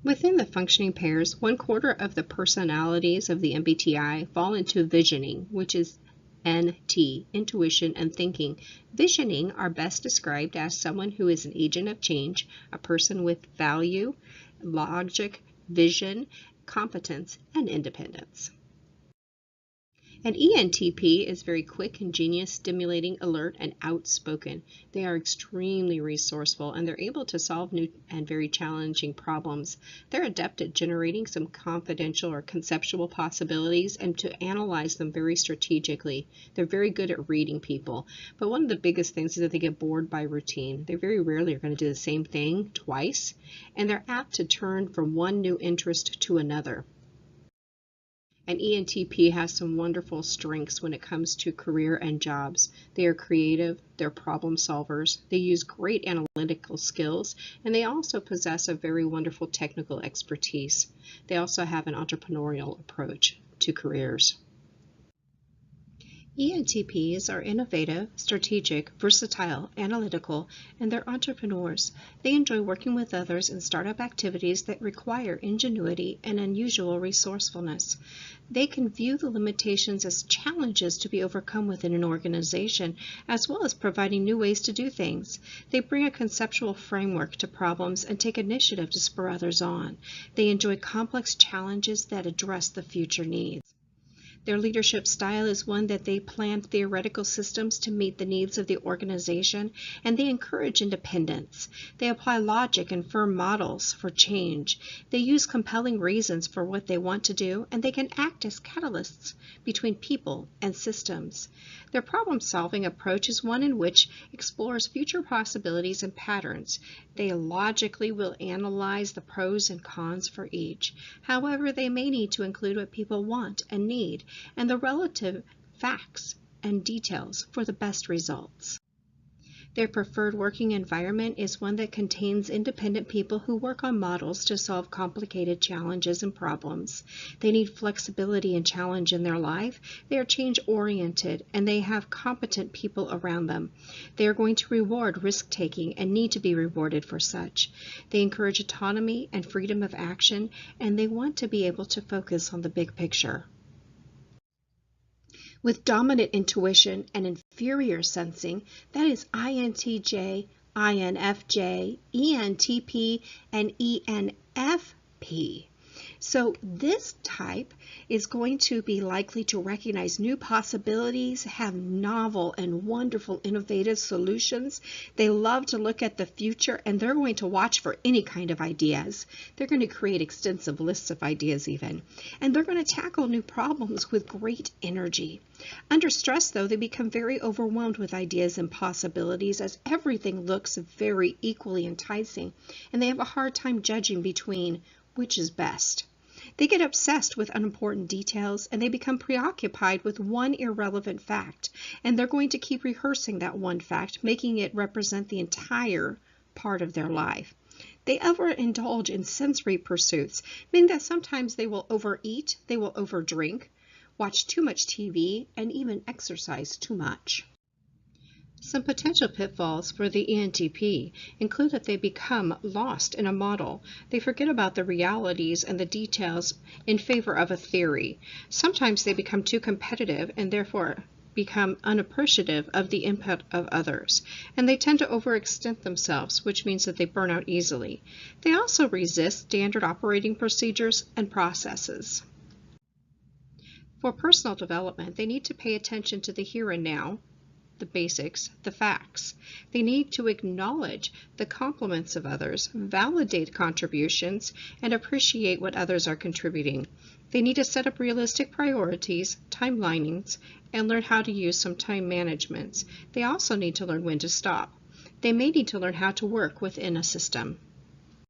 Within the functioning pairs, 1/4 of the personalities of the MBTI fall into visioning, which is NT, intuition and thinking. Visioning are best described as someone who is an agent of change, a person with value, logic, vision, competence, and independence. An ENTP is very quick, ingenious, stimulating, alert, and outspoken. They are extremely resourceful, and they're able to solve new and very challenging problems. They're adept at generating some confidential or conceptual possibilities and to analyze them very strategically. They're very good at reading people, but one of the biggest things is that they get bored by routine. They very rarely are going to do the same thing twice, and they're apt to turn from one new interest to another. An ENTP has some wonderful strengths when it comes to career and jobs. They are creative, they're problem solvers, they use great analytical skills, and they also possess a very wonderful technical expertise. They also have an entrepreneurial approach to careers. ENTPs are innovative, strategic, versatile, analytical, and they're entrepreneurs. They enjoy working with others in startup activities that require ingenuity and unusual resourcefulness. They can view the limitations as challenges to be overcome within an organization, as well as providing new ways to do things. They bring a conceptual framework to problems and take initiative to spur others on. They enjoy complex challenges that address the future needs. Their leadership style is one that they plan theoretical systems to meet the needs of the organization, and they encourage independence. They apply logic and firm models for change. They use compelling reasons for what they want to do, and they can act as catalysts between people and systems. Their problem-solving approach is one in which explores future possibilities and patterns. They logically will analyze the pros and cons for each. However, they may need to include what people want and need, and the relative facts and details for the best results. Their preferred working environment is one that contains independent people who work on models to solve complicated challenges and problems. They need flexibility and challenge in their life. They are change-oriented, and they have competent people around them. They are going to reward risk-taking and need to be rewarded for such. They encourage autonomy and freedom of action, and they want to be able to focus on the big picture. With dominant intuition and inferior sensing, that is INTJ, INFJ, ENTP, and ENFP. So this type is going to be likely to recognize new possibilities, have novel and wonderful innovative solutions. They love to look at the future, and they're going to watch for any kind of ideas. They're going to create extensive lists of ideas even, and they're going to tackle new problems with great energy. Under stress, though, they become very overwhelmed with ideas and possibilities as everything looks very equally enticing, and they have a hard time judging between which is best. They get obsessed with unimportant details, and they become preoccupied with one irrelevant fact, and they're going to keep rehearsing that one fact, making it represent the entire part of their life. They overindulge in sensory pursuits, meaning that sometimes they will overeat, they will overdrink, watch too much TV, and even exercise too much. Some potential pitfalls for the ENTP include that they become lost in a model. They forget about the realities and the details in favor of a theory. Sometimes they become too competitive and therefore become unappreciative of the input of others. And they tend to overextend themselves, which means that they burn out easily. They also resist standard operating procedures and processes. For personal development, they need to pay attention to the here and now, the basics, the facts. They need to acknowledge the compliments of others, validate contributions, and appreciate what others are contributing. They need to set up realistic priorities, timelinings, and learn how to use some time management. They also need to learn when to stop. They may need to learn how to work within a system.